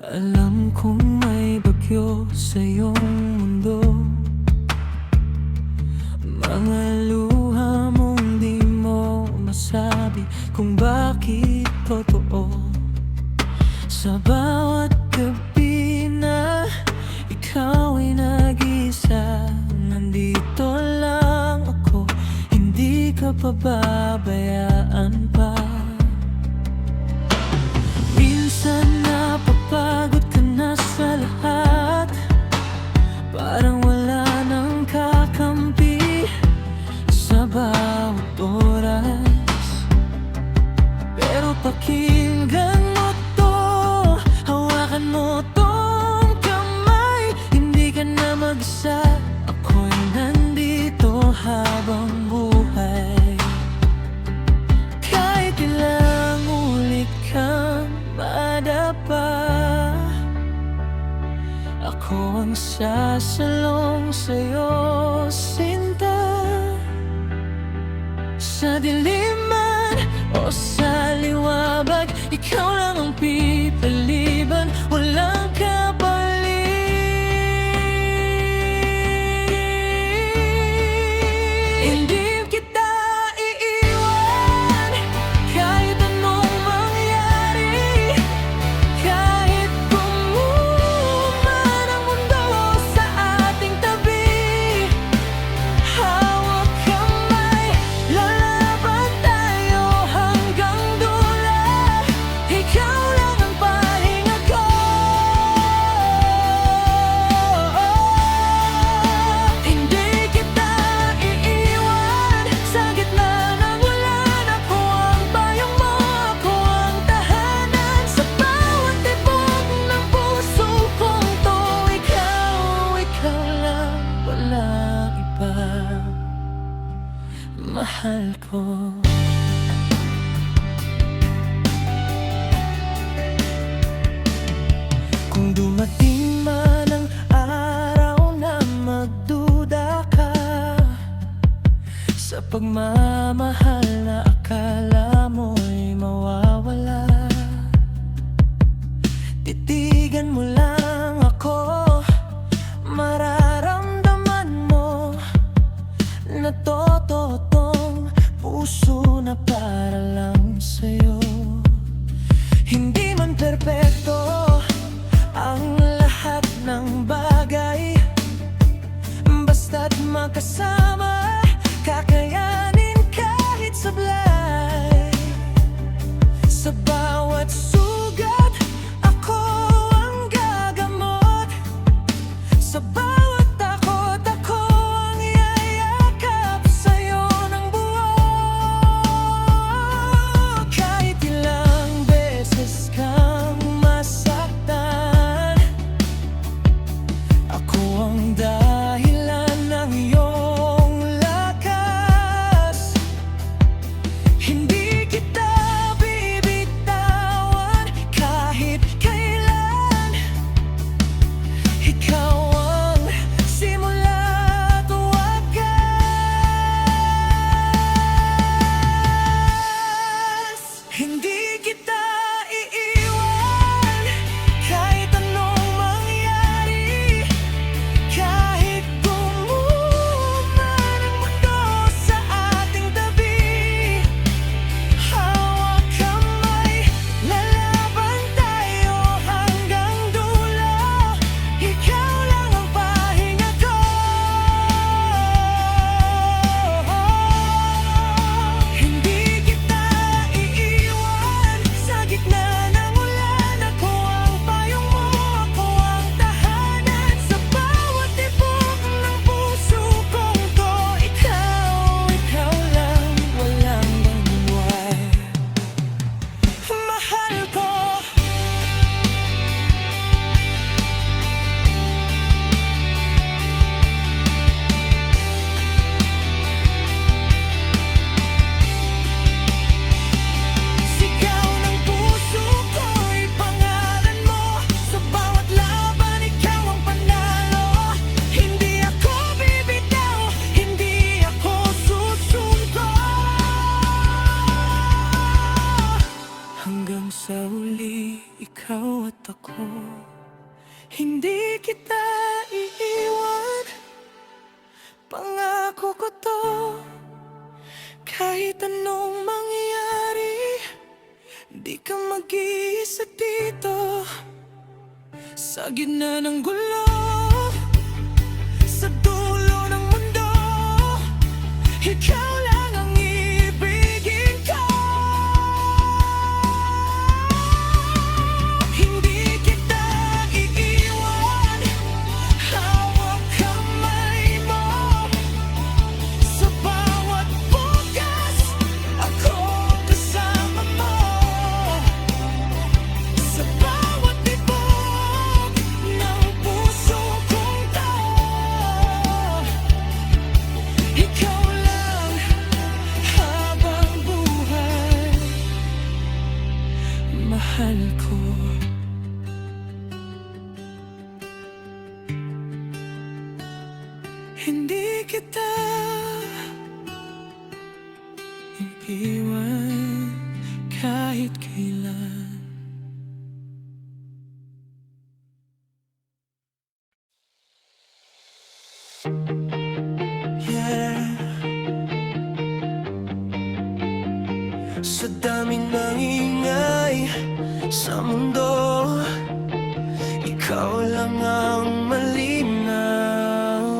Alam kong may bagyo sa iyong mundo, mga luha mong di mo masabi kung bakit totoo. Sa bawat gabi na ikaw ay nag-isa, nandito lang ako, hindi ka pababayaan pa. Minsan napapagod ka na sa lahat, parang wala nang kakampi sa bawat oras. Pero pakinggan mo to, hawakan mo tong kamay, hindi ka na mag-isa, ako'y nandito habang buhay. Kahit ilang ulit kang madapa, ako ang sasalong sa'yo, sinta. Sa dilim man o sa liwabag, ikaw lang ang pipiliban, walang kapalit. Hindi kita iiwan, kahit anong mangyari, kahit bumuman ang mundo sa ating tabi. Hawak kamay, lalaban tayo hanggang dulo, ikaw lang ang pahinga ko. Hindi kita iiwan, sa gitna ng ulan, ako ang payong mo, ako ang tahanan. Sa bawat tibok ng puso kong to, ikaw lang, walang iba, mahal ko. Kung dumating man ang araw na magduda ka sa pagmamahal na akala mo'y mawawala, titigan mo lang ako, mararamdaman mo na totoo-tong puso na para lang sa'yo. Hindi man perpekto ang lahat ng bagay, basta't magkasama, kakayanin kahit sablay. Sa bawat sugat, ako ang gagamot. Sa bawat takot, ako ang yayakap sa'yo ng buo. Kahit ilang beses kang masaktan, ako ang dahilan ng iyong hanggang sa uli, ikaw at ako. Hindi kita iiwan, pangako ko to. Kahit anong mangyari, di ka mag-iisa dito. Sa gitna ng gulo, sa dulo ng mundo, ikaw lang ang ibigin ko. Hindi kita iiwan, hawak kamay mo. Sa bawat bukas, ako kasama mo. Sa bawat tibok ng puso kong to, ikaw lang habang buhay, mahal ko. Hindi kita iiwan kahit kailan. Yeah. Sa dami ng ingay sa mundo, ikaw lang ang malinaw.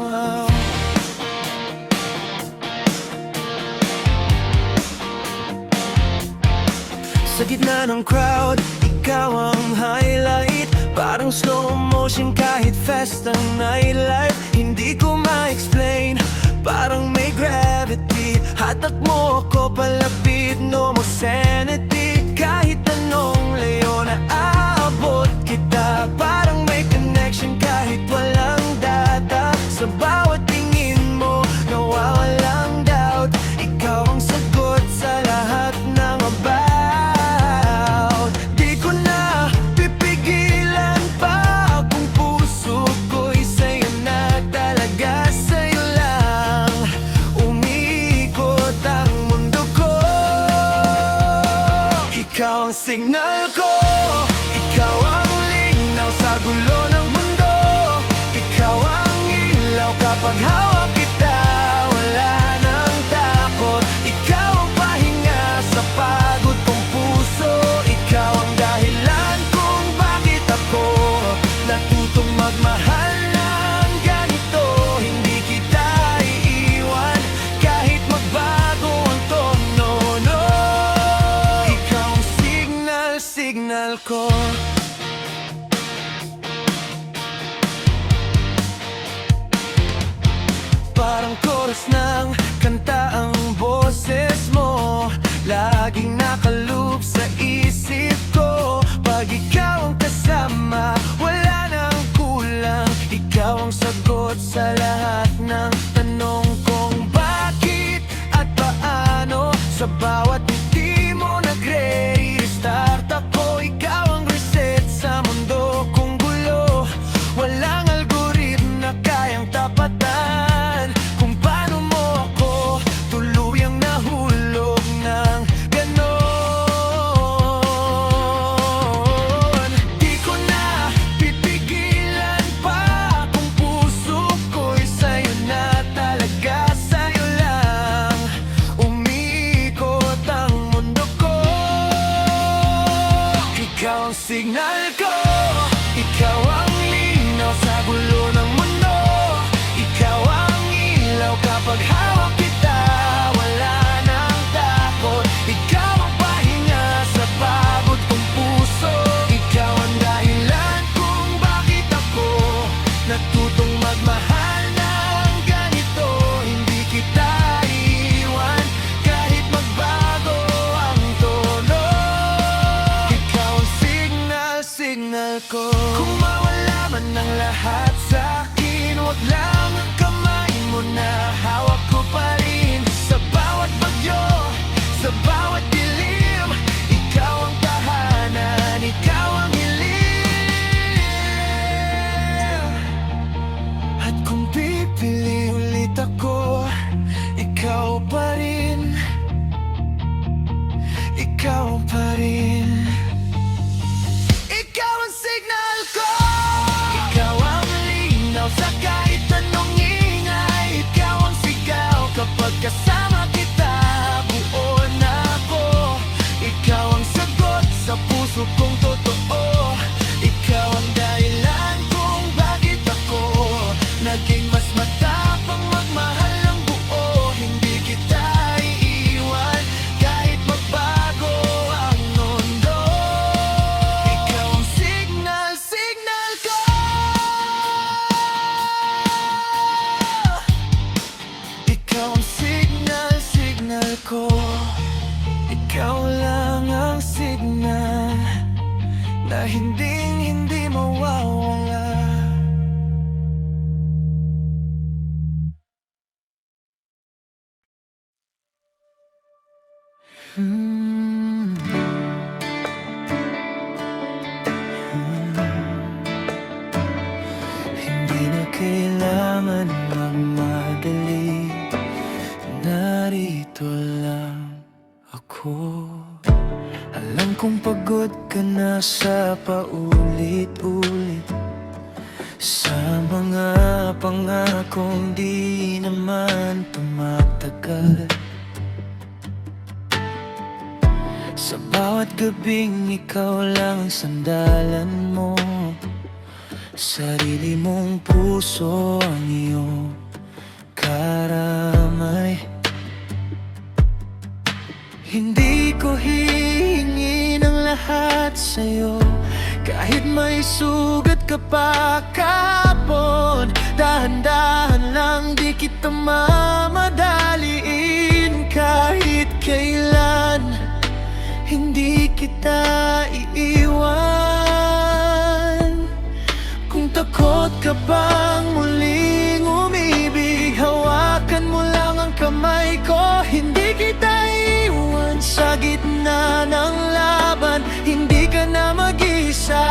Sa gitna ng crowd, ikaw ang highlight. Parang slow motion kahit fast ang nightlife. Hindi ko ma-explain, parang may gravity. Hatak mo ako palapit, no more sanity. Kahit anong layo na aabot kita, parang may connection kahit walang data. Sa bawat tingin mo, nawawalang doubt. Ikaw ang sagot sa lahat ng about. Di ko na pipigilan pa kung puso ko'y sa'yo na talaga. Sa'yo lang umiikot ang mundo ko. Ikaw ang signal ko, ikaw ang linaw sa gulo ng mundo. Ikaw ang ilaw kapag hawak kita, wala nang takot. Ikaw ang pahinga sa pagod kong puso. Ikaw ang dahilan kung bakit ako natutong magmahal ng ganito. Hindi kita iiwan kahit magbago ang tono, no. Ikaw ang signal ko. Parang chorus ng kanta ang boses mo, laging nakaloop sa isip ko. Pag ikaw ang kasama, wala nang kulang. Ikaw ang sagot sa lahat ng tanong kong bakit at paano. Sa bawat hindi mo nagre-restart ako. Ikaw ang reset sa mundo kong gulo. Walang algorithm na kayang tapatan kung paano mo ako tuluyang nahulog ng ganon. Di ko na pipigilan pa kung puso ko'y sa'yo na talaga. Sa'yo lang umiikot ang mundo ko. Ikaw ang signal ko, ikaw ang linaw sa gulo ng mundo. Ikaw ang ilaw kapag hawak kita, wala nang takot. Ikaw ang pahinga sa pagod kong puso. Ikaw ang dahilan kung bakit ako natutong magmahal ng ganito. Hindi kita iiwan kahit magbago ang tono. Ikaw ang signal ko. Kung mawala man ang lahat sa'kin, wag lang ang kamay mo na hawak ko pa rin. Sa bawat bagyo, sa bawat dilim, ikaw ang tahanan, ikaw ang hiling. At kung pipili ulit ako, ikaw pa rin, ikaw pa rin. kung totoo, ikaw ang dahilan kung bakit ako naging mas matapang magmahal ng buo. Hindi kita iiwan kahit magbago ang mundo. Ikaw ang signal, signal ko. Ikaw ang signal, signal ko. Ikaw lang ang signal na hindi mawawala. Hindi na kailangan magmadali, narito lang ako. Alam kong pagod ka na sa paulit-ulit, sa mga pangakong di naman tumatagal. Sa bawat gabing ikaw lang ang sandalan mo, sarili mong puso ang iyong karamay. Hindi ko hihingi ng lahat sa'yo, kahit may sugat ka pa kahapon. Dahan-dahan lang, di kita mamadaliin. Kahit kailan, hindi kita iiwan. Kung takot ka bang muling umibig, hawakan mo lang ang kamay ko. Hindi kita iiwan sa gitna ng laban, hindi ka na mag-isa.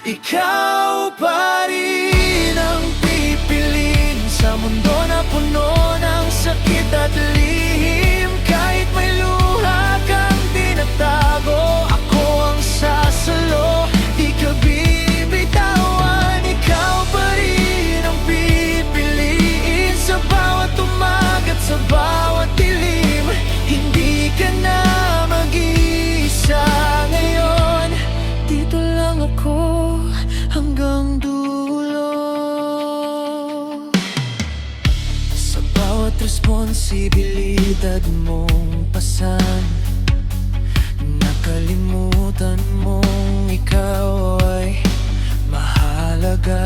Ikaw pa rin ang pipiliin sa mundo na puno ng sakit at lihim. Kahit may luha kang tinatago, ako ang sasalo, di ka bibitawan. Ikaw pa rin ang pipiliin sa bawat umagat, sa bawat dilim. Hindi ka na mag-iisa ngayon, dito lang ako hanggang dulo. Sa bawat responsibilidad mong pasan, nakalimutan mong ikaw ay mahalaga.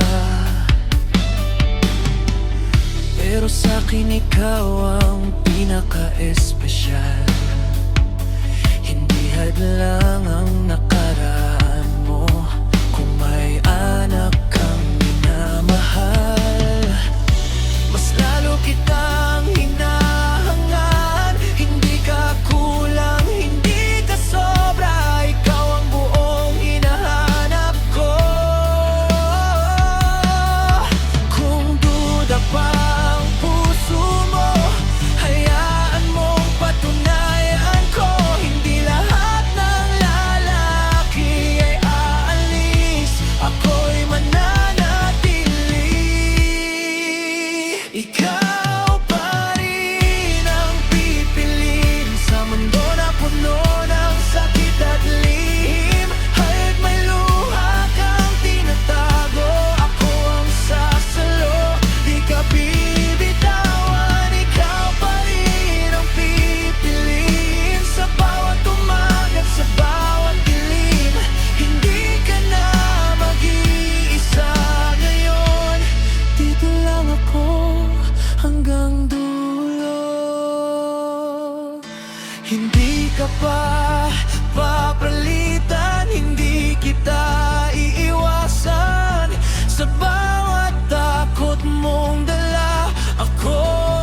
Pero sa'kin ikaw ang pinaka-espesyal. Hindi hadlang ang nakaraan mo kung may anak kang minamahal. Mas lalo kitang hinahangaan, hindi ka kulang, hindi ka sobra. Ikaw ang buong hinahanap ko. Kung duda pa ang puso mo, hayaan mong patunayan ko. Hindi lahat ng lalaki ay aalis, ako'y mananatili. Ikaw pa rin ang pipiliin sa mundo na puno ng sakit at lihim. Kahit may luha kang tinatago, ako ang sasalo, di ka bibitawan. Ikaw pa rin ang pipiliin sa bawat umagat, sa bawat dilim. Hindi ka na mag-iisa ngayon, dito lang ako hanggang dulo. Hindi ka pa papalitan, hindi kita iiwasan. Sa bawat takot mong dala, ako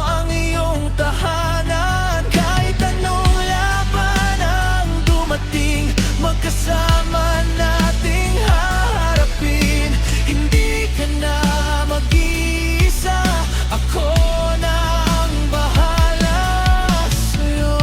ang iyong tahanan. Kahit anong laban ang dumating, magkasama nating haharapin. Hindi ka na mag-iisa, ako na ang bahala sa'yo.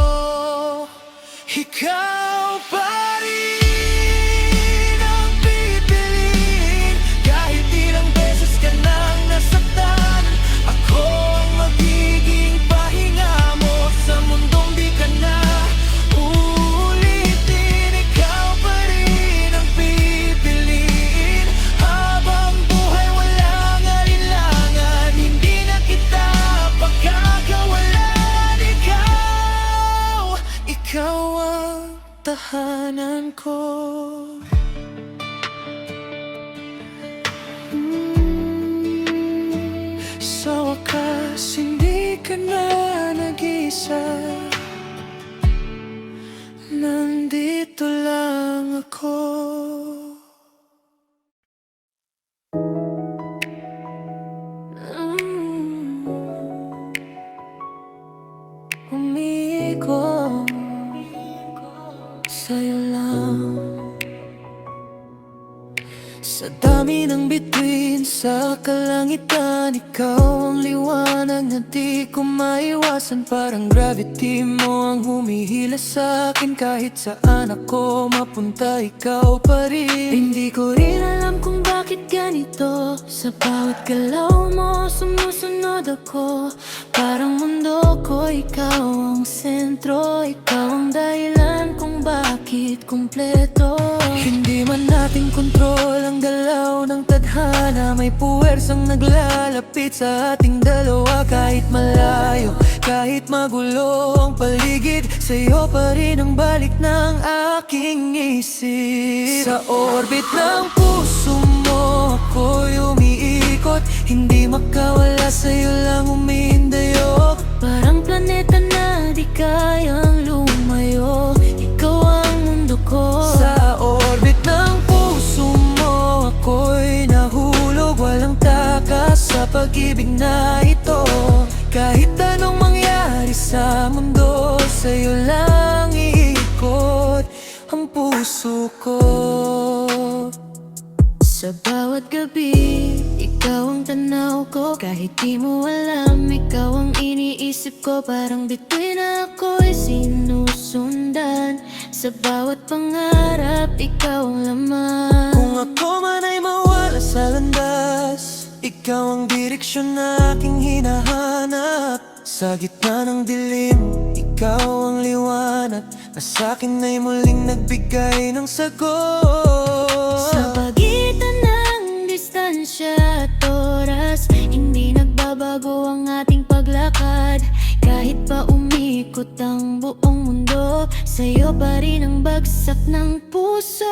Ikaw pa rin ang pipiliin, kahit ilang beses ka nang nasaktan. Ako ang magiging pahinga mo sa mundong di ka na uuwi. tahanan ko. Sa wakas, hindi ka na nag-isa. Nandito lang ako. Umiikot sa'yo lang. Sa dami ng bituin sa kalangitan, ikaw ang liwanag na di ko maiwasan. Parang gravity mo ang humihila sa akin. Kahit saan ako mapunta, ikaw pa rin. Hindi ko rin alam kung bakit ganito. Sa bawat galaw mo, sumusunod ako. Parang mundo ko, ikaw ang sentro. Ikaw ang dahilan kung bakit kumpleto. Hindi man natin kontrol ang galaw ng tadhana. May puwersang naglalapit sa ating dalawa. Kahit malayo, kahit magulo ang paligid, sa'yo pa rin ang balik ng aking isip. Sa orbit ng puso mo ako'y umiikot. Hindi makawala, sa'yo lang umindayok. Parang planeta na di kayang lumayo. Ikaw ang mundo ko. Sa orbit ng puso mo ako'y nahulog. Walang takas sa pag-ibig na ito. Kahit anong mangyari sa mundo, sa'yo lang iikot ang puso ko. Sa bawat gabi, ikaw ang tanaw ko. Kahit di mo alam, ikaw ang iniisip ko. Parang bituin na ako'y sinusundan. Sa bawat pangarap, ikaw ang laman. Kung ako man ay mawala sa landas, ikaw ang direksyon na aking hinahanap. Sa gitna ng dilim, ikaw ang liwanag na sa'kin ay muling nagbigay ng sagot. Sa pagitan ng distansya at oras, hindi nagbabago ang ating paglakad. Kahit pa umikot ang buong mundo, sa'yo pa rin ang bagsak ng puso.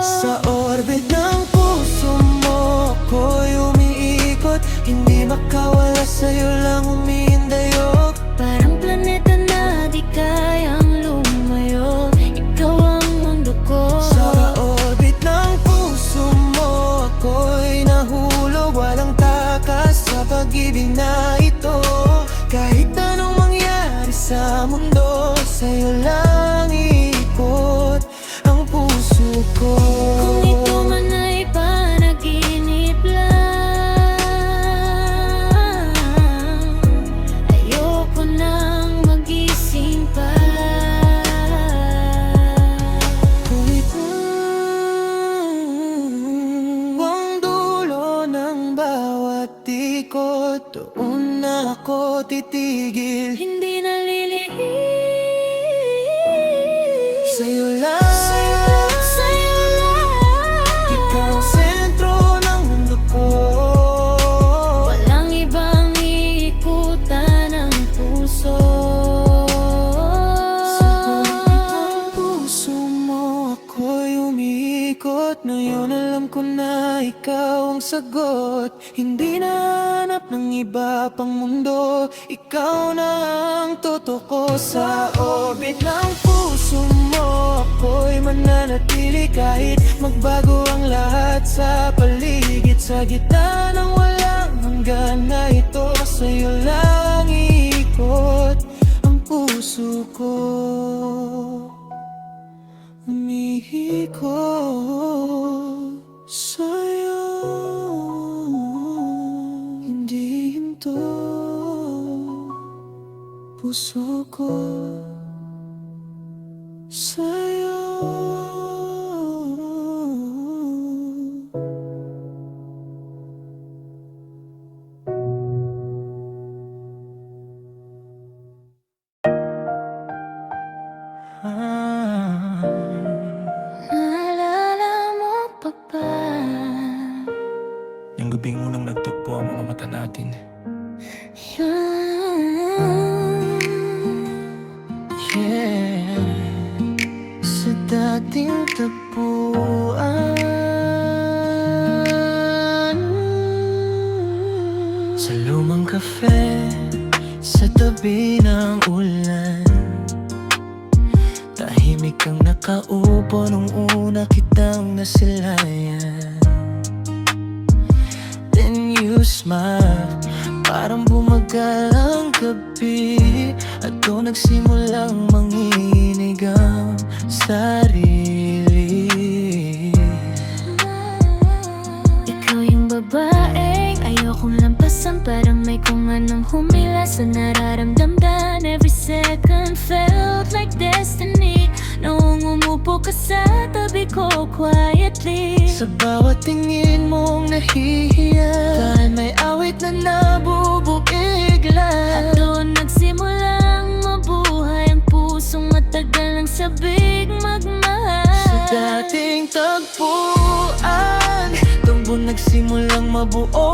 Sa orbit ng puso mo ako'y umiikot. Hindi makawala, sa'yo lang umindayok. Parang planeta na di kayang lumayo. Ikaw ang mundo ko. Sa orbit ng puso mo ako'y nahulog. Walang takas sa pag-ibig na ito. Kahit anong mangyari sa mundo, sa'yo lang iikot ang puso ko. Kung ito man ay panaginip lang, ayoko nang magising pa. Kung ito ang dulo ng bawat ikot, doon na ako titigil. Hindi nalilihim. Sa'yo lang, sa'yo lang. Ikaw ang sentro ng mundo ko. Walang ibang iikutan ng puso. Sa orbit ng puso mo ako'y umiikot. Ngayon alam ko na ikaw ang sagot. Hindi nahanap ng iba pang mundo, ikaw na ang totoo. Sa orbit ng puso mo ako'y mananatili. Kahit magbago ang lahat sa paligid, sa gitna ng walang hanggan na ito, sa'yo lang iikot ang puso ko. Umihikot sa'yo, hindi hinto puso ko sa'yo. Naalala mo pa ba Yung gabing unang nagtagpo ang mga mata natin? yeah. ating tagpuan. Sa lumang kafe, sa tabi ng ulan, tahimik kang nakaupo nung una kitang nasilayan. Then you smile, parang bumagal ang gabi, at doon nagsimulang manginig ang sarili. Ikaw yung babaeng ayokong lampasan, parang may kung anong humila sa nararamdaman. Every second felt like destiny, noong umupo ka sa tabi ko quietly. Sa bawat tingin mong nahihiya, dahil may awit na nabubukigla, At doon nagsimulang mabuhay ang pusong matagal ng sabik magmahal. sa dating tagpuan, doon nagsimulang mabuo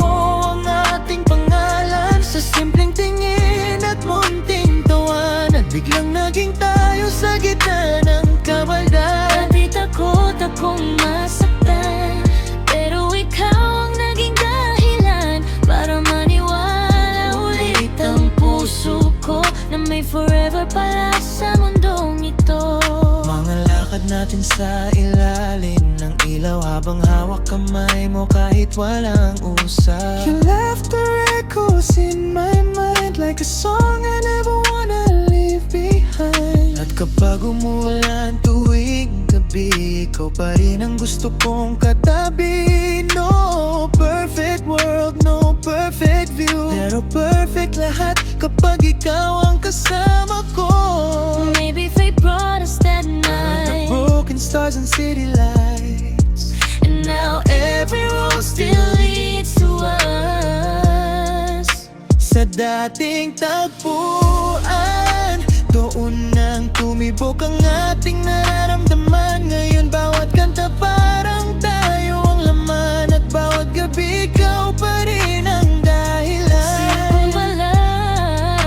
ang ating pangalan. Sa simpleng tingin at munting tawanan, biglang naging tayo sa gitna ng kabaldan. Dati takot akong masaktan, pero ikaw ang naging dahilan para maniwala ulit ang puso ko na may forever pala sa mundong ito. Mga lakad natin sa ilalim ng ilaw, habang hawak kamay mo kahit walang usap. Your laughter echoes in my mind like a song I never wanna leave behind. At kapag umuulan tuwing gabi, ikaw pa rin ang gusto kong katabi. No perfect world, no perfect view, pero perfect lahat kapag ikaw ang kasama ko. Maybe fate brought us that The night, broken stars and city lights, and now every road still leads to us. sa dating tagpuan, doon nang tumibok ang ating nararamdaman. Ngayon bawat kanta parang tayo ang laman, at bawat gabi ikaw pa rin ang dahilan. Simpleng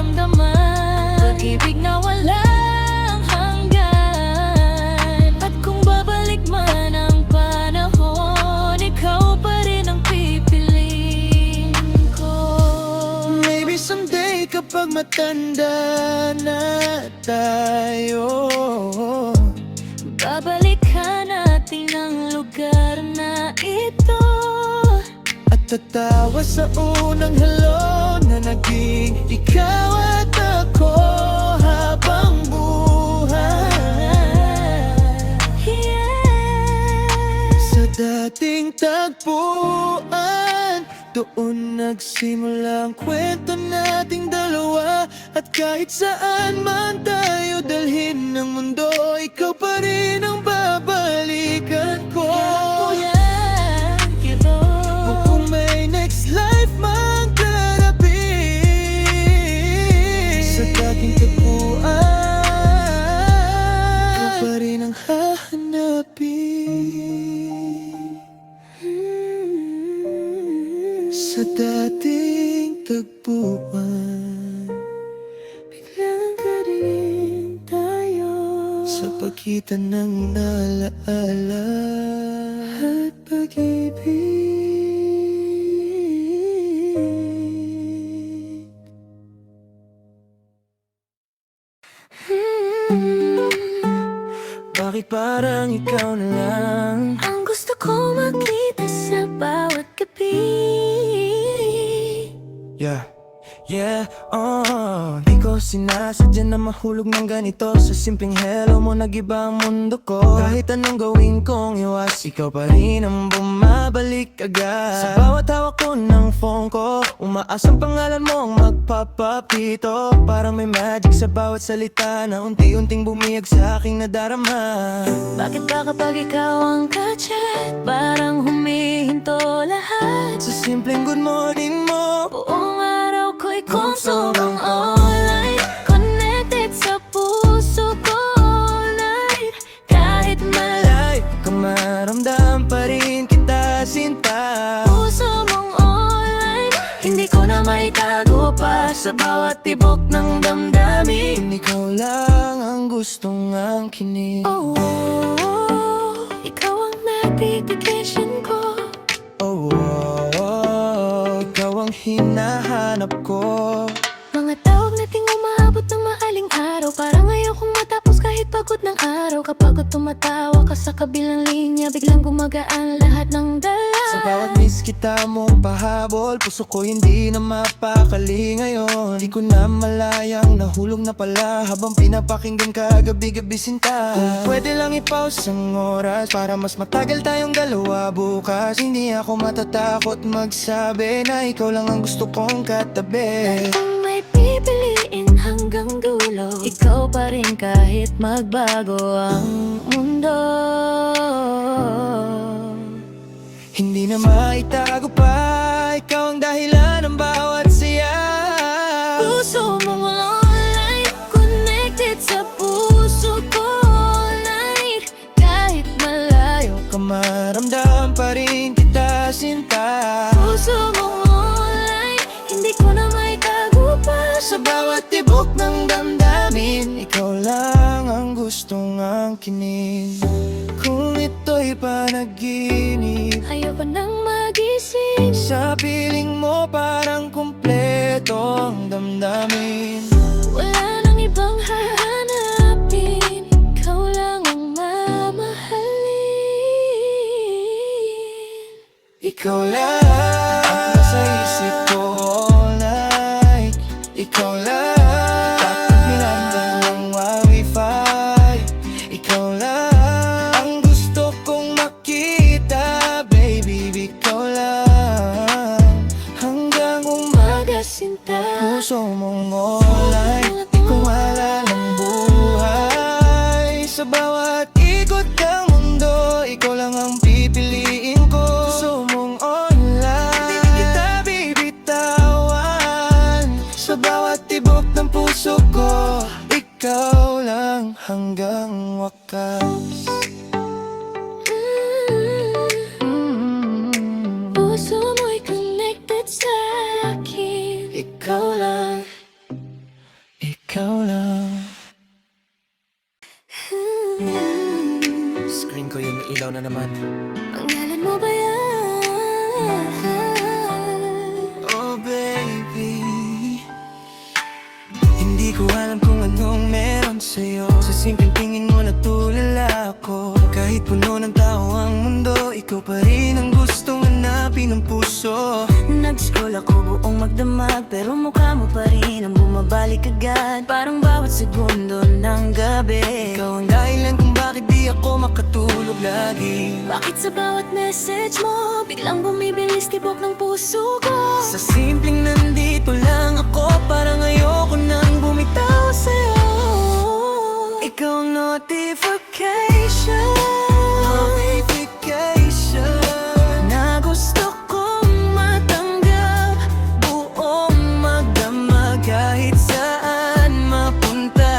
maramdaman, pag-ibig na walang hanggan. At kung babalik man ang panahon, ikaw pa rin ang pipiliin ko. Maybe someday kapag matanda na tayo, Babalikan natin ang lugar na ito, at tatawa sa unang hello na naging ikaw at ako habang buhay. yeah. Sa dating tagpuan, doon nagsimula ang kwento nating dalawa. At kahit saan man tayo dalhin ng mundo, ikaw pa rin ang babalikan ko. Yan, kito. Kung may next life mang darapin, sa dating tagpuan, ikaw pa rin ang hahanapin. Sa dating tagpuan, Biglang ka rin tayo, sa pagitan ng alaala at pag-ibig. Bakit parang ikaw na lang? Ang gusto ko makita sa bawat gabi. Yeah, di ko sinasadya na mahulog ng ganito. Sa simpleng hello mo nag-iba ang mundo ko. Kahit anong gawin kong iwas, ikaw pa rin ang bumabalik agad. Sa bawat hawak ko ng phone ko, umaasang pangalan mo ang magpapapito. Parang may magic sa bawat salita na unti-unting bumiyag sa aking nadarama. Bakit ba kapag ikaw ang ka-chat, parang humihinto lahat? Sa simpleng good morning mo, Buong araw ko'y konsumang online, connected sa puso ko all night. Kahit malay ka maramdam pa rin kita sinta. puso mong online, hindi ko na maitago pa sa bawat tibok ng damdamin. Ikaw lang ang gustong angkinin. Oh, oh, oh. hinahanap ko. Mga tawag nating umaabot ng maaling araw. Parang ayokong matapos kahit pagod ng araw. Kapag tumatawa ka sa kabilang linya, biglang gumagaan lahat ng dala. Sa bawat miss kita mong pahabol, puso ko hindi na mapakali ngayon. Di ko na malayang nahulog na pala habang pinapakinggan ka gabi-gabi sinta. Kung pwede lang i-pause ang oras para mas matagal tayong dalawa bukas. Hindi ako matatakot magsabi na ikaw lang ang gusto kong katabi. Kung may pipiliin hanggang dulo, ikaw pa rin kahit magbago ang mundo. Hindi na maitago pa, ikaw ang dahilan ng bawat saya. Puso mong online, connected sa puso ko all night. Kahit malayo Ka maramdam pa rin kita sinta. puso mong online, hindi ko na maitago pa. Sa bawat tibok ng damdamin, ikaw lang ang gustong angkinin. Kung ito'y panaginip, Ayoko nang magising. sa piling mo parang kumpleto ang damdamin. Wala nang ibang hahanapin, ikaw lang ang mamahalin. Ikaw lang ang nasa isip ko all night. Ikaw lang tapos minandang ng wifi. Ikaw lang ang gusto kong makita, baby. Ikaw lang hanggang umaga. Sinta, Puso mong online, ikaw wala ng buhay. Sa bawat ikot ng mundo, ikaw lang ang pipiliin ko. Puso mong online, di kita bibitawan. Sa bawat tibok ng puso ko, ikaw lang hanggang wakas. puso mo'y connected sa akin. Ikaw lang, ikaw lang. Screen ko yung ilaw na naman. Pangalan mo ba yan? Oh baby, hindi ko alam kung anong meron sa'yo. Sa simpleng tingin mo natulala ako. Kahit puno ng tao ang mundo, ikaw pa rin ang gustong hanapin ng puso. Nag-scroll ako buong magdamag, pero mukha mo pa rin ang bumabalik agad. Parang bawat segundo ng gabi, Ikaw ang dahilan kung bakit di ako makatulog lagi. bakit sa bawat message mo biglang bumibilis tibok ng puso ko? Sa simpleng nandito lang ako, parang ayoko nang bumitaw sa'yo. Ikaw ang notification na gusto kong matanggap. Buong magdamag kahit saan mapunta,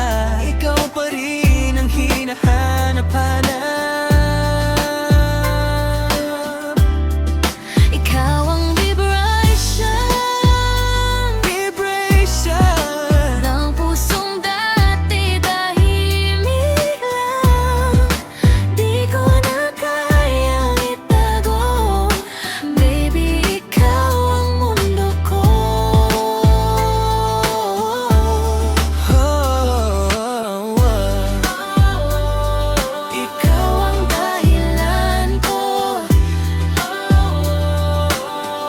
ikaw pa rin ang hinahanap-hanap. Ikaw ang vibration ng pusong dati tahimik lang. Di ko na kayang itago, baby, ikaw ang mundo ko. Ikaw ang dahilan ko.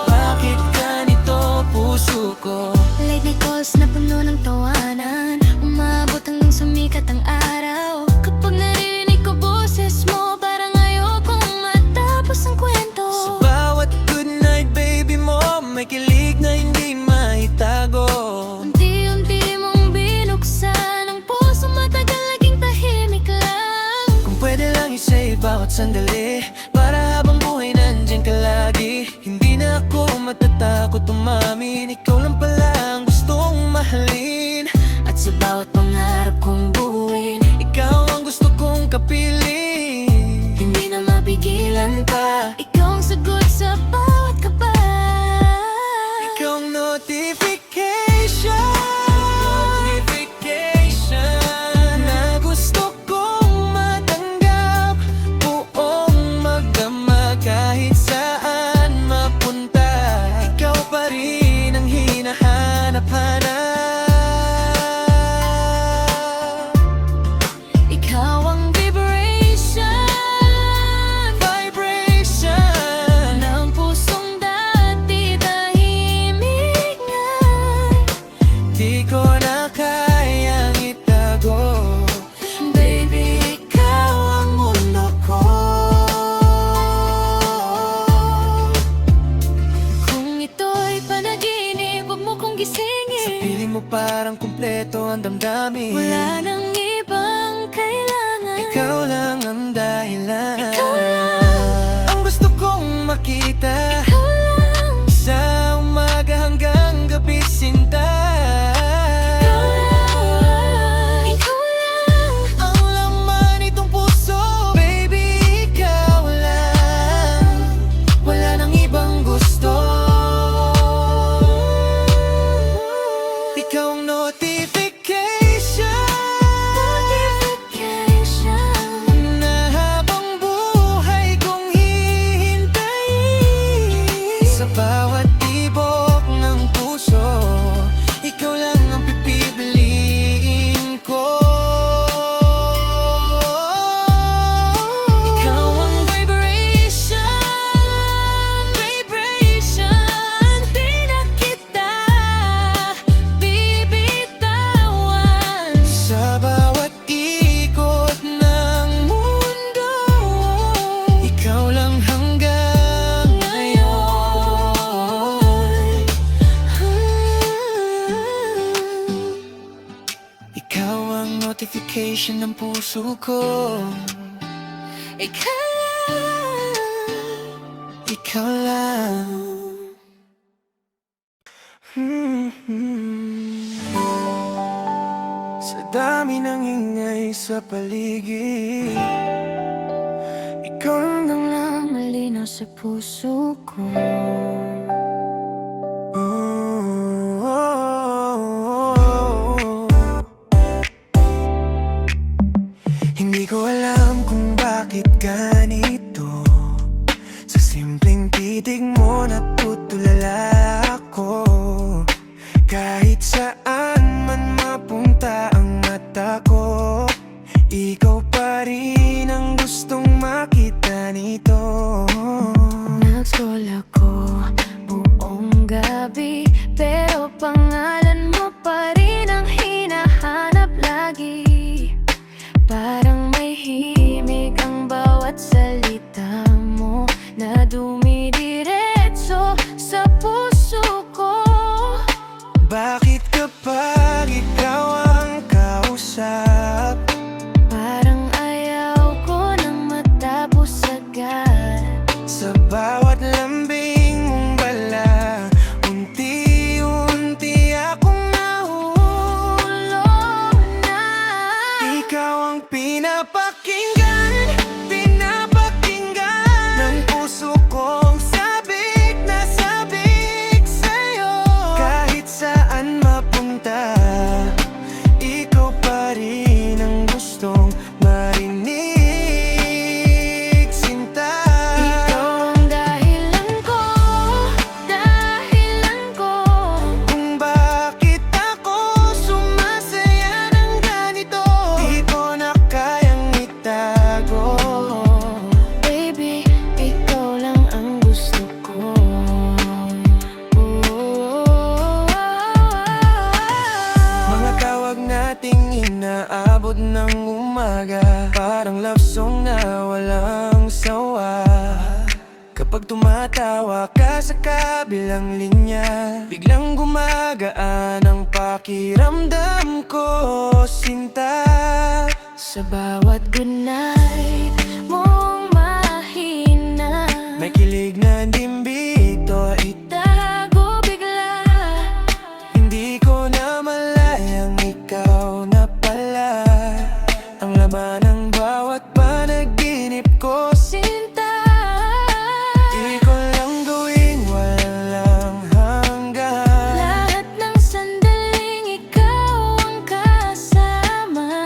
Bakit ganito puso ko? Late night calls na puno ng tawanan, umabot hanggang sumikat ang araw. Kapag narinig ko boses mo, parang ayokong matapos ang kwento. Sa bawat good night baby mo, may kilig na hindi maitago. Unti-unti mong binuksan ang puso, matagal naging tahimik lang. Kung pwede lang i-save bawat sandali, para habang buhay nandyan ka lagi. Hindi na ako matatakot umamin, ikaw lang pala ang gustong mahalin. At sa bawat pangarap kong buuin, Ikaw ang gusto kong kapiling. hindi na mapigilan pa. Ikaw ang sagot sa bawat kaba. Ikaw ang notification na gusto kong matanggap. Buong magdamag kahit saan mapunta, ikaw pa rin ang dahilan. Ikaw lang. Ang gusto kong makita Ikaw lang. sa umaga hanggang gabi, sinta. Ikaw lang. Ang laman itong puso, baby, ikaw lang. Wala nang ibang gusto. Ikaw ang notification na habang buhay kong hihintayin. Sa bawat tibok ng puso, ikaw lang ang pipiliin ko. Ikaw ang vibration, di na kita bibitawan. Sa bawat ikot ng mundo, ikaw lang hanggang ngayon. Ikaw ang notification ng puso ko. Ikaw lang. Ikaw lang. Sa dami ng ingay sa paligid, ikaw lang Lang malinaw sa puso ko. Hindi ko alam kung bakit ganito. Sa simpleng titig mo natutulala ako. Kahit saan man mapunta ang mata ko, ikaw pa rin ang gustong makita nito. Nag-scroll ako buong gabi, pero pangalan mo pa rin ang hinahanap lagi. Parang may himig ang bawat salita mo na dumidiretso sa puso ko. Bakit kapag ikaw ang kausap, Parang ayaw ko nang matapos agad. sa bawat lambing mong bala, unti-unti akong nahulog Na Ikaw ang pinapakinggan ng puso kong sabik na sabik sa'yo. Kahit saan mapunta, ikaw pa rin ang gustong marinig, sinta. ikaw ang dahilan ko Kung bakit ako sumasaya ng ganito, di ko na kayang itago. Baby, ikaw lang ang gusto ko. Mga tawag nating inaabot ng umaga, parang love song na walang sawa. Kapag tumatawa ka sa kabilang linya, biglang gumagaan ang pakiramdam ko, sinta. Sa bawat good night mong mahina, May kilig na dimbito, itago bigla. hindi ko na malayang ikaw na pala ang laman ng bawat panaginip ko, Sinta, di ko lang gawing walang hanggan. lahat ng sandaling ikaw ang kasama.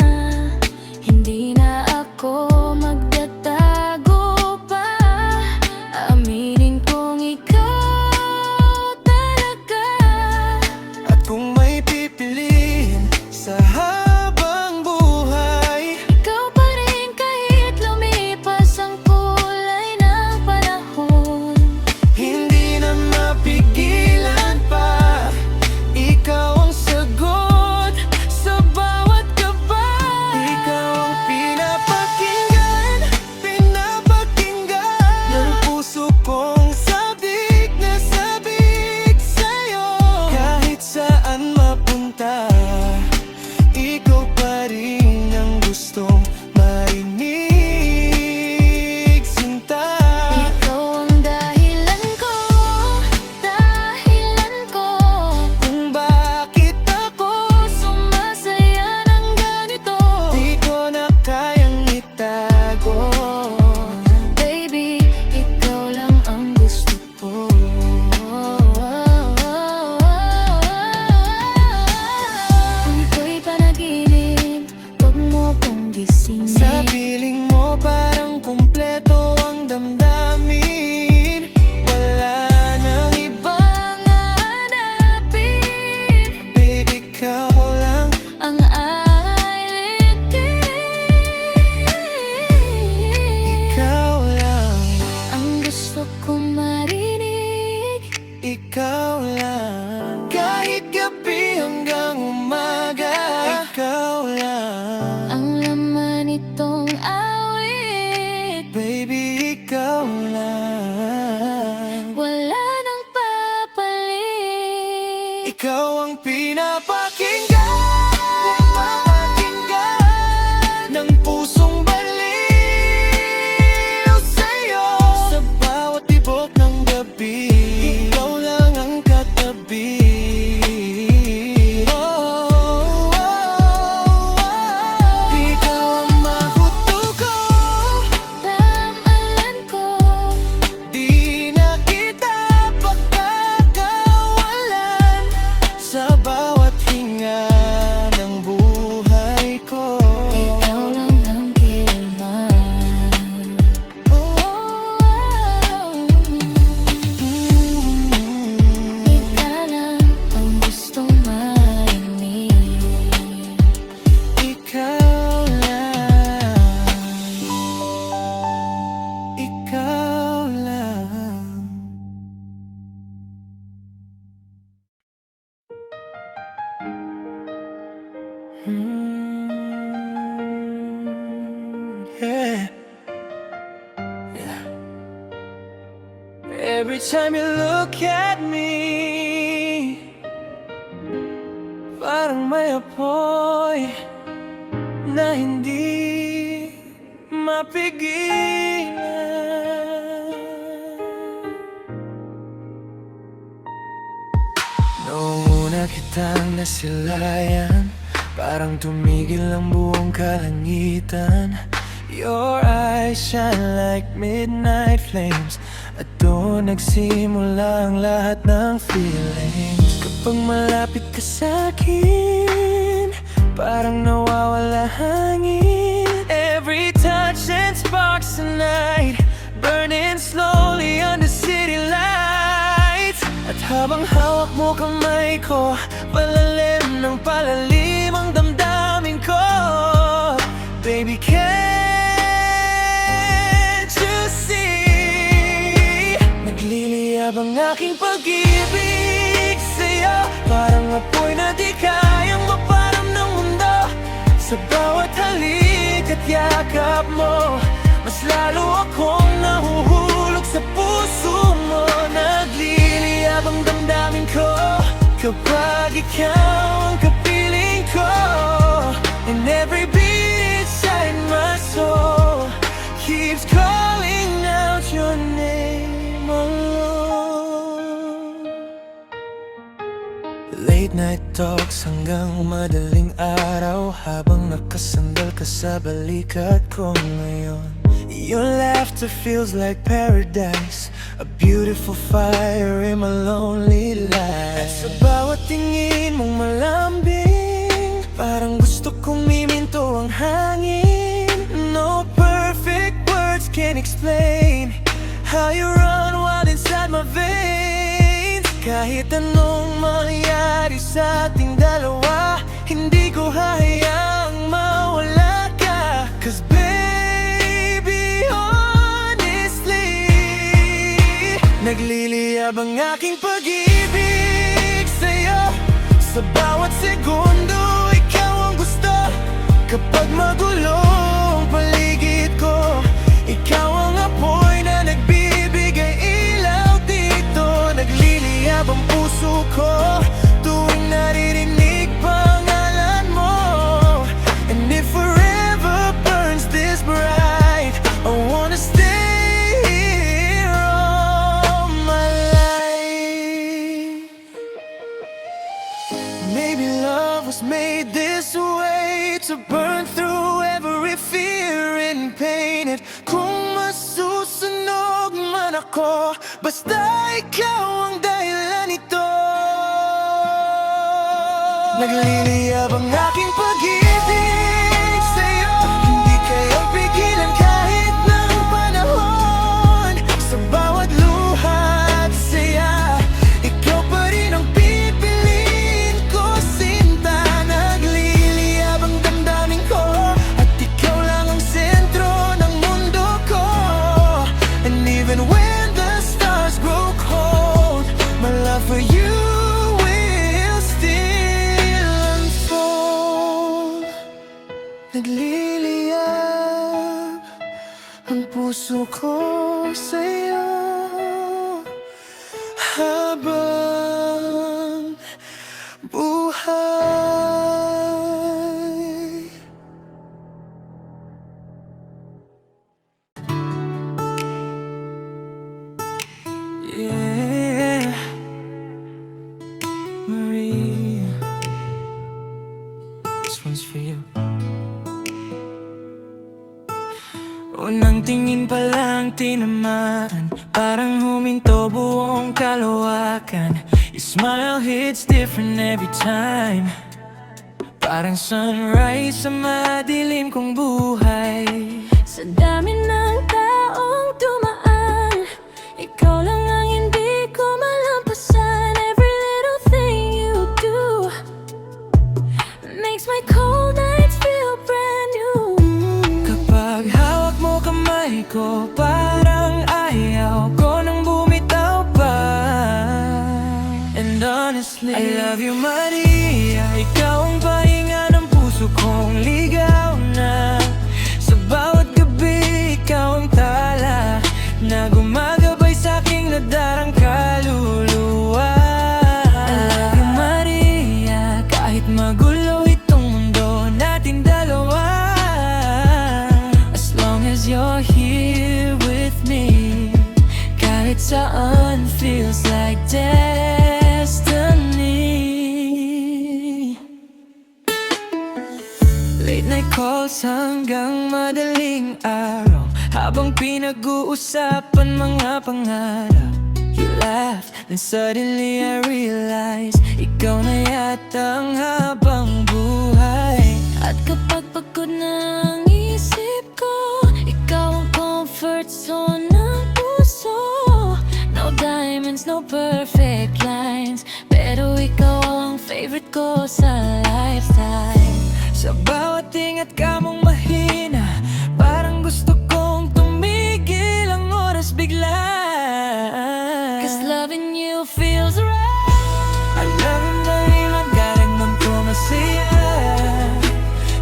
Hindi na ako magtatago pa. Aminin kong ikaw talaga. At kung may pipiliin sa habang buhay, Ikaw pa rin kahit lumipas ang Every time you look at me, parang may apoy na hindi mapigilan. Noong una kitang nasilayan, parang tumigil ang buong kalangitan. Your eyes shine like midnight flames, at doon nagsimula ang lahat ng feelings. Kapag malapit ka sa'kin, parang nawawala hangin. Every touch and sparks the night, burning slowly under city lights. At habang hawak mo kamay ko, palalim ng palalim ang damdamin ko. Baby, can't you see? Nagliliyab ang aking pag-ibig sa'yo, parang apoy na di kayang maparam ng mundo. Sa bawat halik at yakap mo, mas lalo akong nahuhulog sa puso mo. Nagliliyab ang damdamin ko kapag ikaw ang kapiling ko. And every beat inside my soul keeps calling out your name alone. Late night talks hanggang madaling araw, habang nakasandal ka sa balikat ko ngayon. Your laughter feels like paradise, a beautiful fire in my lonely life. At sa bawat tingin mong malambing, parang gusto kong miminto ang hangin. No perfect words can explain how you run wild inside my veins. Kahit anong mangyari sa ating dalawa, hindi ko hahayaang mawala ka. 'Cause baby, honestly, nagliliyab ang aking pag-ibig sa'yo. Sa bawat segundo, ikaw ang gusto. Kapag magulo ang paligid ko, ikaw ang apoy na nagbibigay ilaw dito. Nagliliyab ang puso ko tuwing naririnig pangalan mo. And if forever burns this bright, I wanna stay here all my life. Maybe love was made this way, to burn through every fear and pain. At kung masusunog man ako, basta ikaw ang dahilan nito. Nagliliyab ang aking pag-ibig sa'yo, hindi kayang pigilan kahit ng panahon. Sa bawat luha at saya, ikaw pa rin ang pipiliin ko, sinta. Nagliliyab ang damdamin ko, at ikaw lang ang sentro ng mundo ko. And even when the stars grow cold, my love for you will still unfold. Nagliliyab ang puso ko sa'yo habang buhay. Yeah, Marie, this one's for you. Unang tingin pa lang tinamaan, parang huminto buong kalawakan. Your smile hits different every time, parang sunrise sa madilim kong buhay. Sa dami ng taong dumaan, ikaw lang ang hindi ko malampasan. Every little thing you do makes my cold nights feel brand new. Kapag hawak mo kamay ko, parang ayaw ko nang bumitaw pa. And honestly, I love you, Maria. Ikaw ang pahinga ng puso kong ligaw na. Sa bawat gabi, ikaw ang tala na gumagabay sa'king nadara. here with me. Kahit saan feels like destiny. Late night calls hanggang madaling araw, habang pinag-uusapan mga pangarap. You laughed, then suddenly I realized ikaw na yata ang habang buhay. At kapag pagod na ang isip ko, ikaw ang comfort zone ng puso. No diamonds, no perfect lines, pero ikaw ang favorite ko sa lifetime. Sa bawat ingat ka mong mahina, parang gusto kong tumigil ang oras bigla. Cause loving you feels right. I love ang dahilan, galing ko masaya.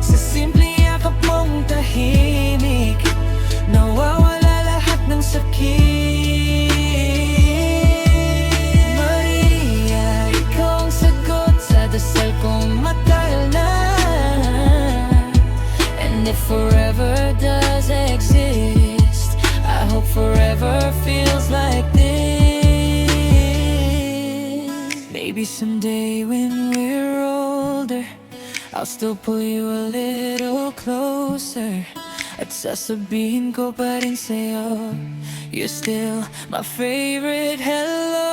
Sa simpleng yakap mong tahimik, nawawala lahat ng sakit. Maria, ikaw ang sagot sa dasal kong matagal na. And if forever does exist, I hope forever feels like this. Maybe someday when we're older, I'll still pull you a little closer. At sasabihin ko pa rin sa'yo, you're still my favorite. Hello,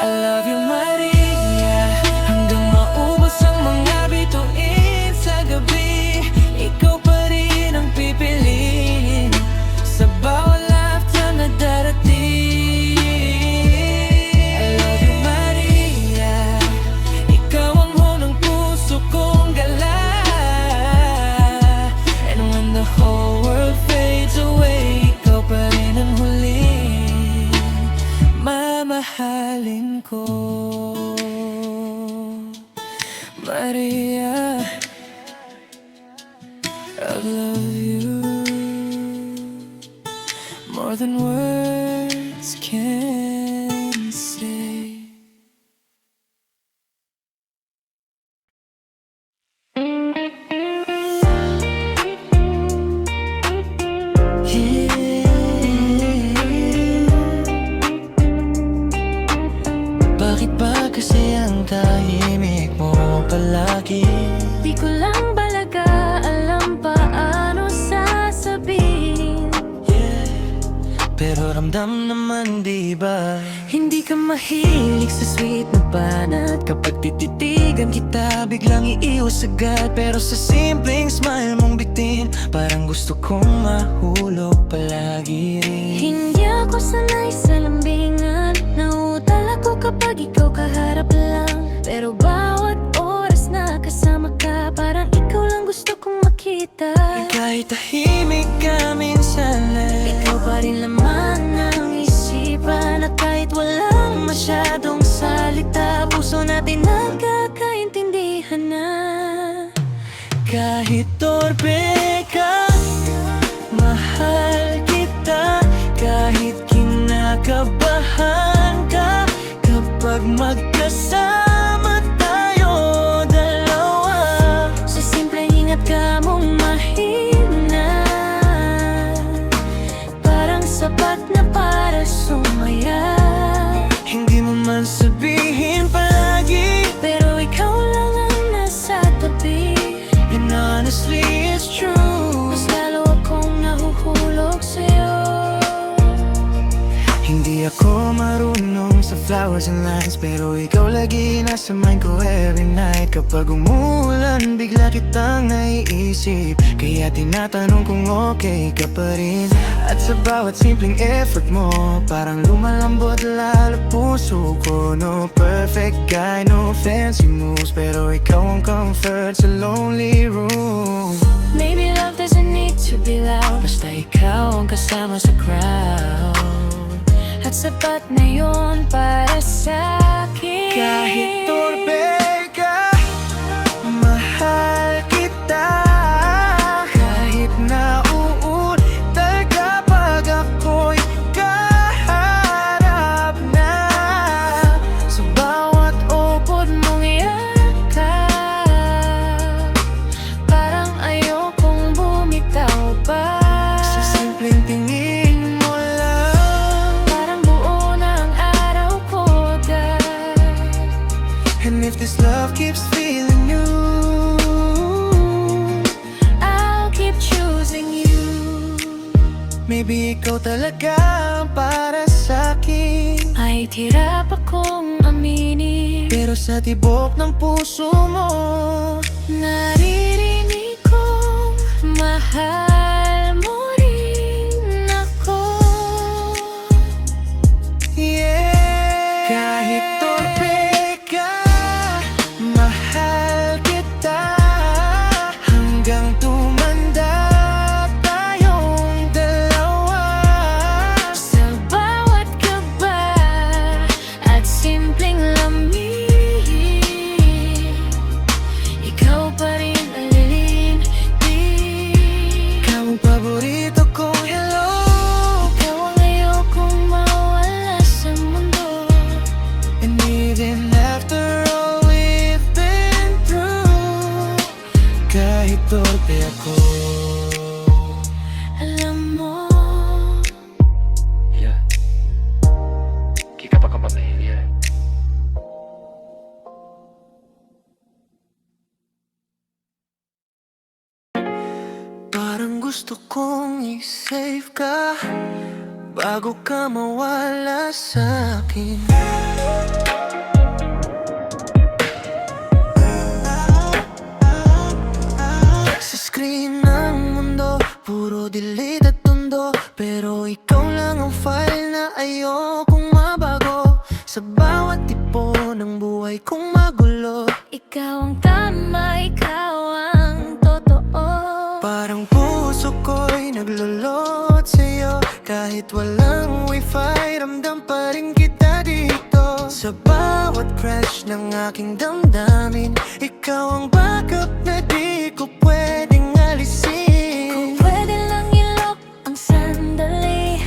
I love you, Maria. Hanggang maubos ang mga bituin sa gabi, ikaw pa rin ang pipiliin sa bawat lifetime na darating. I love you, Maria. Ikaw ang unang puso kong gala. And when the whole world fades away, ikaw pa rin ang huling mamahalin ko. Maria, I love you more than words can say. Bakit ba kasi ang tahimik mo palagi? Di ko lang balaga alam paano sasabihin. Pero ramdam naman di ba? Hindi ka mahilig sa sweet na banat. Kapag tititigan kita, biglang iiwas agad. Pero sa simpleng smile mong bitin, parang gusto kong mahulog palagi rin. Hindi ako sanay sa lambingan, nauutal ako kapag ikaw kaharap lang. Pero bawat oras na kasama ka, parang ikaw lang gusto kong makita. Kahit tahimik ka minsan Ikaw pa rin laman ng isipan. At kahit walang masyadong salita, puso natin nagkakaintindihan na. kahit torpe ka, mahal kita. Kahit kinakabahan ka, kapag magkasama tayo dalawa. Sa simpleng ingat ka mong mahina, parang sapat na para sumaya. Hindi mo man sabihin palagi, pero ikaw lang ang nasa tabi. and honestly it's true. Mas lalo akong nahuhulog sa'yo. Hindi ako marunong sa flowers and lines, pero ikaw lagi nasa mind ko every night. Kapag umuulan, bigla kitang naiisip, kaya tinatanong kung okay ka pa rin. At sa bawat simpleng effort mo, parang lumalambot lalo puso ko. No perfect guy, no fancy moves, pero ikaw ang comfort sa lonely room. Maybe love doesn't need to be loud, basta ikaw ang kasama sa crowd. At sapat na yun para sa'kin. Kahit torpe ka, mahal kita. Kahit nauutal kapag ako'y kaharap na. Sa bawat upod mong yakap, parang ayokong bumitaw pa. Sa simpleng Maybe ikaw talaga ang para sa'kin. Ay hirap akong aminin, Pero sa tibok ng puso mo, naririnig kong mahal mo rin ako. yeah. Kahit torpe ka, mahal kita. Hanggang tumanda tayong dalawa. Sa bawat kaba at simpleng lamig, ikaw pa rin ang lilindi. Ikaw ang paborito kong hello. Ikaw ang ayokong mawala sa mundo. And even after all we've been through, kahit torpe ako, Alam mo, Yeah. Kika pa kapag nahihiya. parang gusto kong i-save ka bago ka mawala sa akin. Sa screen ng mundo, puro delete at tondo. Pero ikaw lang ang file na ayokong mabago. Sa bawat tipo ng buhay kong magulo, ikaw ang tama, ikaw ang totoo. parang puso ko'y naglulot sa'yo. Kahit walang wifi, ramdam pa rin kita dito. Sa bawat crash ng aking damdamin, ikaw ang backup na di ko pwedeng alisin. Kung pwede lang i-lock ang sandali,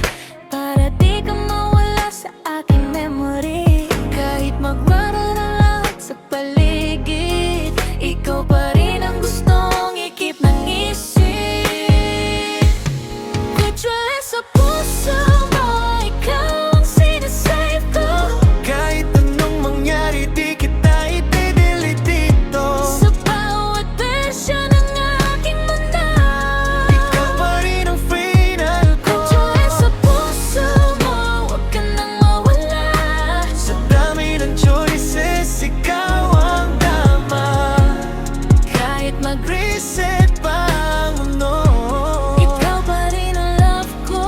para di ka mawala sa aking memory. Kahit magmara na lahat sa paligid, ikaw pa rin ang gustong i-keep ng isip. Kutswala sa puso mo, ikaw ang sinasave ko. Kahit anong mangyari, di kita i-delete dito. Sa bawat bersyon ng aking mundo, Ikaw pa rin ang final ko. kutswala sa puso mo, huwag ka nang mawala. Sa dami ng choices, ikaw ang tama. Kahit Reset pa ang mundo. ikaw pa rin ang love ko.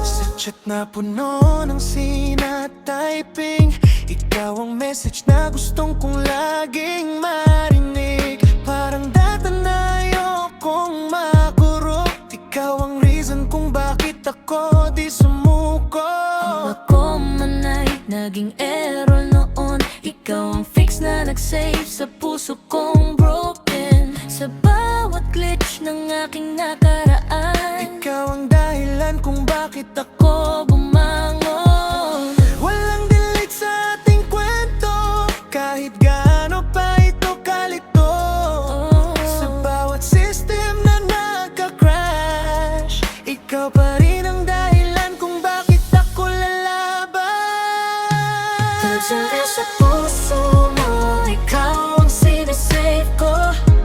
Sa chat na puno ng sinatyping, ikaw ang message na gustong kong laging marinig. Parang data na ayokong makurot. Ikaw ang reason kung bakit ako di sumuko. Ako man ay naging error noon, ikaw ang fix na nag-save sa puso kong broken. Sa bawat glitch ng aking nakaraan, Ikaw ang dahilan kung bakit ako bumangon. walang delete sa ating kwento. Kahit gaano pa ito kalito, sa bawat system na nagka-crash, ikaw pa rin ang dahilan kung bakit ako lalaban. Kutswala sa puso mo, ikaw ang sinasave ko.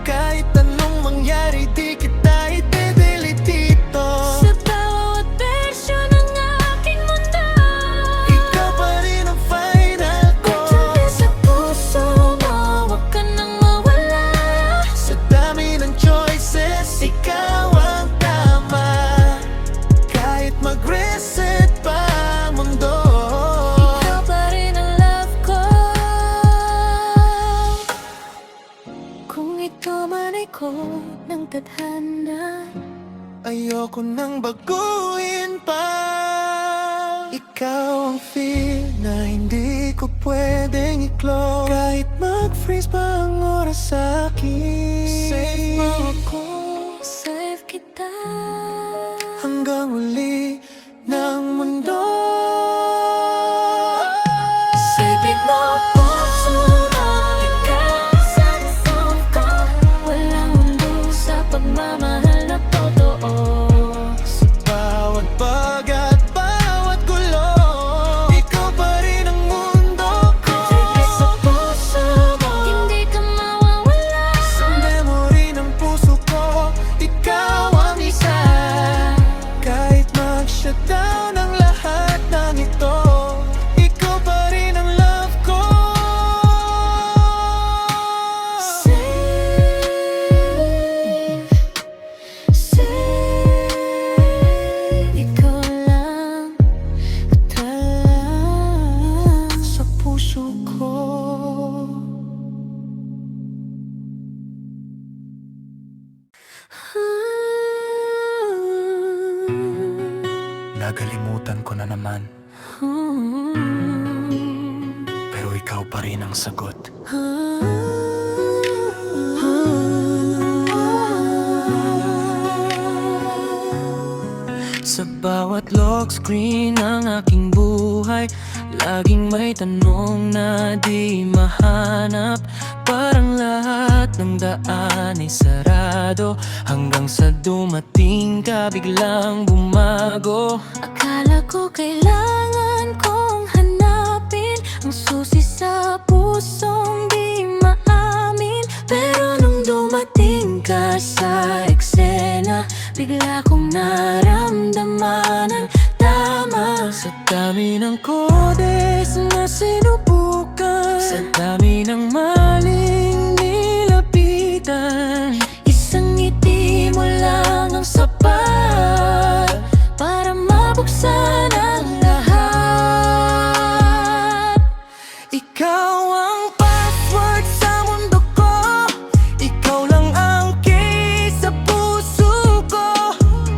Kahit anong mangyari, di kita i-delete dito. Sa bawat bersyon ng aking mundo, Ikaw pa rin ang final ko. kutswala sa puso mo, huwag ka nang mawala. Sa dami ng choices, ikaw ang tama. Kahit mag-reset pa ang mundo, Ikaw pa rin ang love ko. Kung ito man ay ko ng tadhana, ayoko nang baguhin pa. Ikaw ang feel na hindi ko pwedeng i-close. Kahit mag-freeze pa ang oras sa akin, save mo ako save kita. hanggang uli ng mundo. Sipin mo ang puso mo, ikaw sa phone ko. Walang mundo sa pagmamahal na totoo. Sa bawat bag at bawat gulo, ikaw pa rin ang mundo ko. Sa puso mo, hindi ka mawawala. Sa memory ng puso ko, ikaw ang isa. Kinagalimutan ko na naman, pero ikaw pa rin ang sagot. Sa bawat lock screen ng aking buhay, laging may tanong na di mahanap. Parang lahat ng daan ay sarado, hanggang sa dumating ka biglang bumago. Akala ko kailangan kong hanapin ang susi sa pusong di maamin, pero nung dumating ka sa eksena, bigla kong naramdaman ang tama. Sa dami ng kodes na sinubukan, sa dami ng maling nilapitan, Isang ngiti mo lang ang sapat para mabuksan ang lahat. ikaw ang password sa mundo ko, ikaw lang ang key sa puso ko.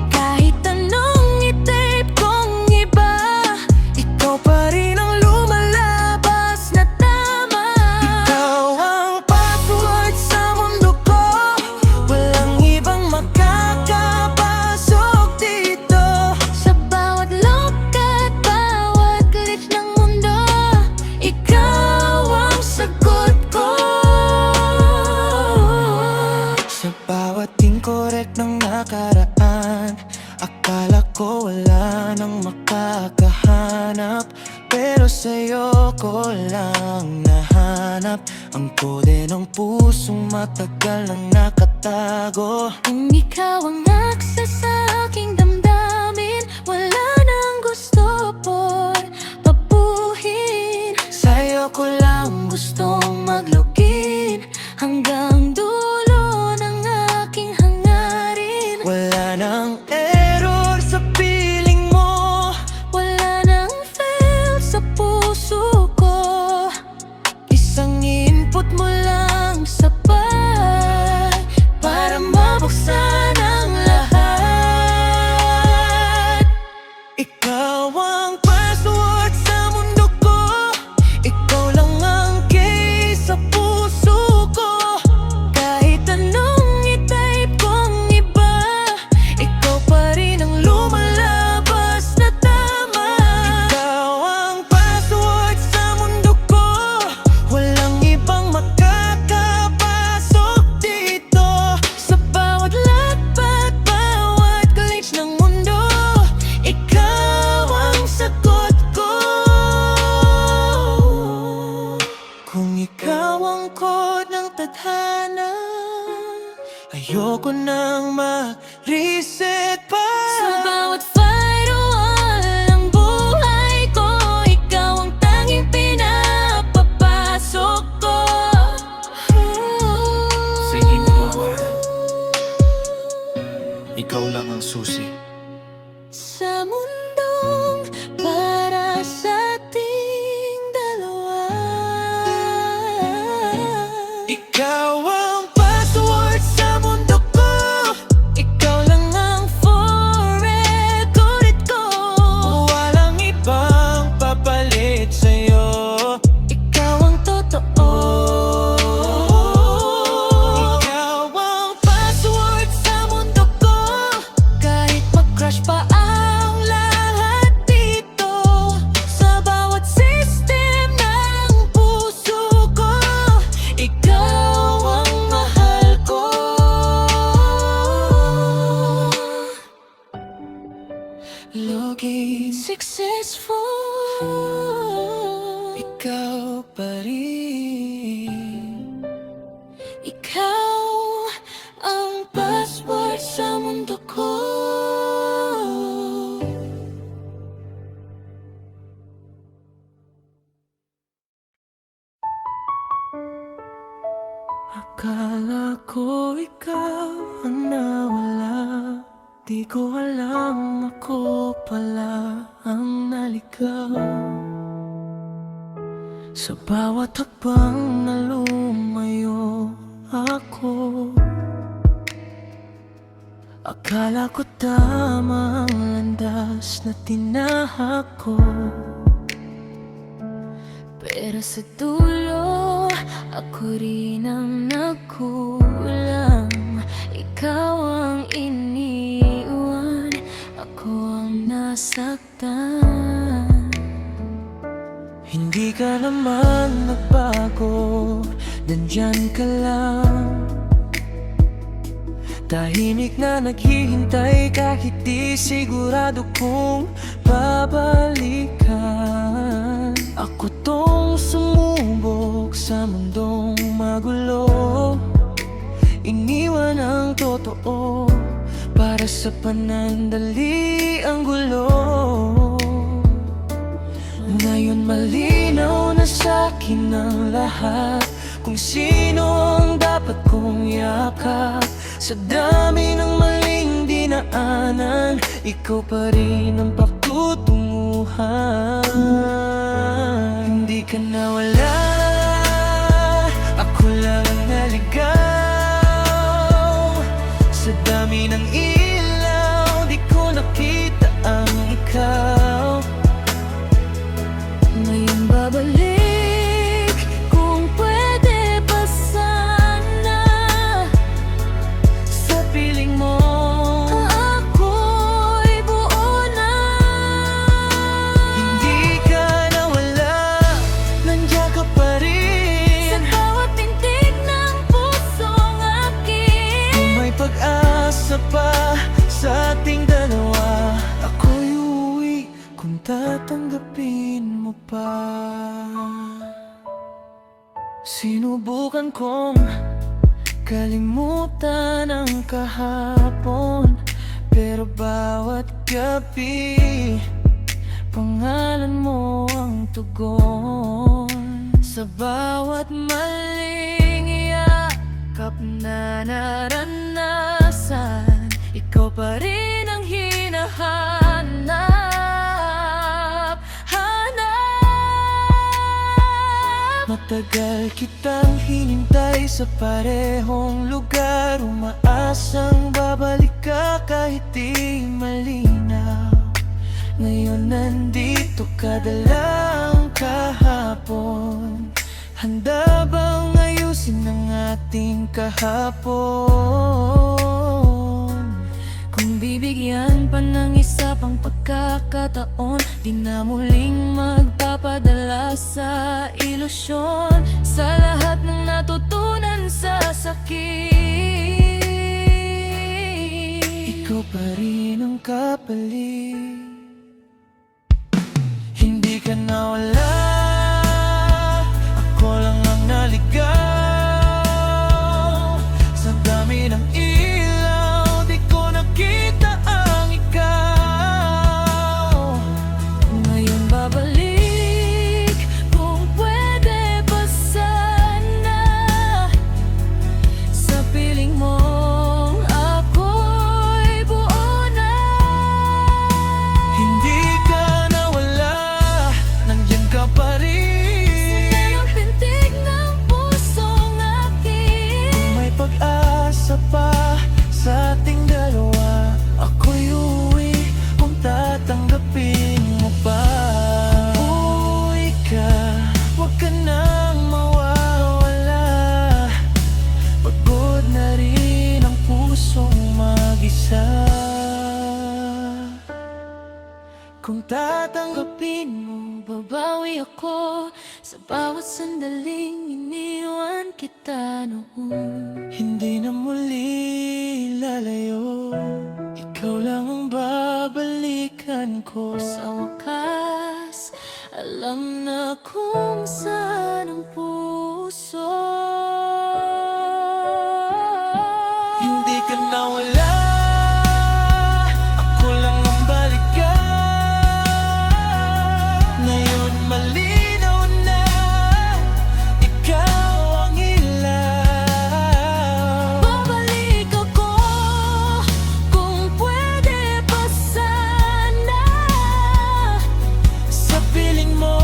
Kahit anong i-tape kong iba, Ikaw pa rin ang lumalabas na tama. Ikaw ang password sa mundo ko, walang ibang makakapasok dito. sa bawat lock at bawat glitch ng mundo, ikaw ang sagot ko. Sa bawat incorrect ng nakaraan, akala ko wala nang makakahanap, pero sa'yo ko lang nahanap ang kode ng pusong matagal nang nakatago. Kung ikaw ang access sa aking damdamin, wala nang gusto por papuhin. Sa'yo ko lang gustong Maglugin hanggang dulo ng aking hangarin. wala nang error sa piling mo, Wala nang fail sa puso ko. isang input mo lang sapat para mabuksan ang lahat. Ikaw ang password sa mundo ko, ikaw lang ang key sa puso ko. Kahit anong i-type kong iba, ikaw pa rin ang lumalabas na tama. Ikaw ang password sa mundo ko, walang ibang makakapasok dito. Sa bawat lakbat, bawat glitch ng mundo, ikaw ang sagot ko. Kung ikaw ang code ng tadhana, ayoko nang ma-reset pa. Sa bawat firewall ng buhay ko, ikaw ang tanging pinapapasok ko. Sa hindi mo mawalan, ikaw lang ang susi. Sa mundong para sa ating dalawa, Ikaw ang password sa mundo ko, ikaw lang ang forever ko. Walang ibang papalit sa'yo, ikaw ang totoo. ikaw ang password sa mundo ko. Kahit mag-crash pa ang lahat dito, sa bawat system ng puso ko, ikaw ang mahal ko. Login Successful, ikaw pa rin. ikaw ang password sa mundo ko. Akala ko ikaw ang nawala, di ko alam ako pala ang naligaw. Sa bawat hakbang na lumayo ako, akala ko tama ang landas oras na tinahak ko. Pero sa dulo, ako rin ang nagkulang. Ikaw ang iniwan, ako ang nasaktan. Hindi ka naman nagbago, nandyan ka lang. Tahimik na naghihintay kahit di sigurado kung babalikan. Ako tong sumubok sa mundong magulo, iniwan ang totoo para sa panandali ang gulo. Ngayon malinaw na sa'kin ang lahat, kung sino ang dapat kong yakap. Sa dami ng maling dinaanan, ikaw pa rin ang patutunguhan. Hindi ka nawala, ako lang ang naligaw. Sa dami ng ilaw, di ko nakita ang ikaw. Ngayon babalik, kung pwede pa sana. Sa piling mo, Ako'y buo na. hindi ka nawala, nandiyan ka pa Sa rin. bawat pintig ng pusong akin, Kung may pag-asa pa sa ating dalawa, ako'y uuwi kung tatanggapin mo pa. Sinubukan kong kalimutan ang kahapon, pero bawat gabi pangalan mo ang tugon. Sa bawat maling yakap na naranasan, ikaw pa rin ang hinahanap. Matagal kitang hinintay sa parehong lugar, umaasang babalik ka kahit di malinaw. Ngayon nandito ka, dalang kahapon. Handa bang ayusin ang ating kahapon? Kung bibigyan pa ng isa pang pagkakataon, di na muling magpapadala sa ilusyon, sa lahat ng natutunan sa sakit. Ikaw pa rin ang kapalit. Hindi ka nawala, ako lang ang naligaw. Sa dami ng ilaw, di ko nakita ang ikaw. ngayon babalik, kung pwede pa sana. Sa piling mong ako'y buo na. Hindi ka nawala, nandiyan ka pa rin. Sa pintig ng pusong akin, Kung may pag-asa pa sa ating dalawa, ako'y uuwi kung tatanggapin mo pa. Uwi ka, huwag ka nang mawawala. Pagod na rin ang pusong mag-isa. Kung tatanggapin mo, babawi ako sa bawat sandaling iniwan kita noon. hindi na muli lalayo. Ikaw lang ang babalikan ko. Sa wakas, alam na kung saan ang puso. Hindi ka nawala, ako lang ang balikan. Ngayon malinaw na, ikaw ang ilaw. Babalik ako, kung pwede pa sana. Sa piling mo,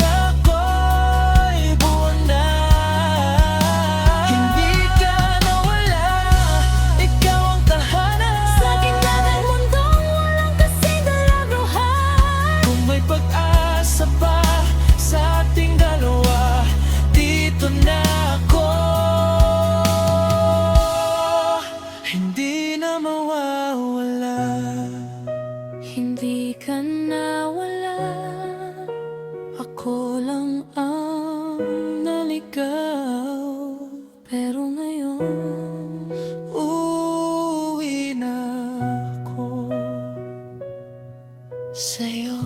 ako'y buo na. Hindi ka nawala, ako lang ang naligaw. Pero ngayon, uuwi na ako sa'yo.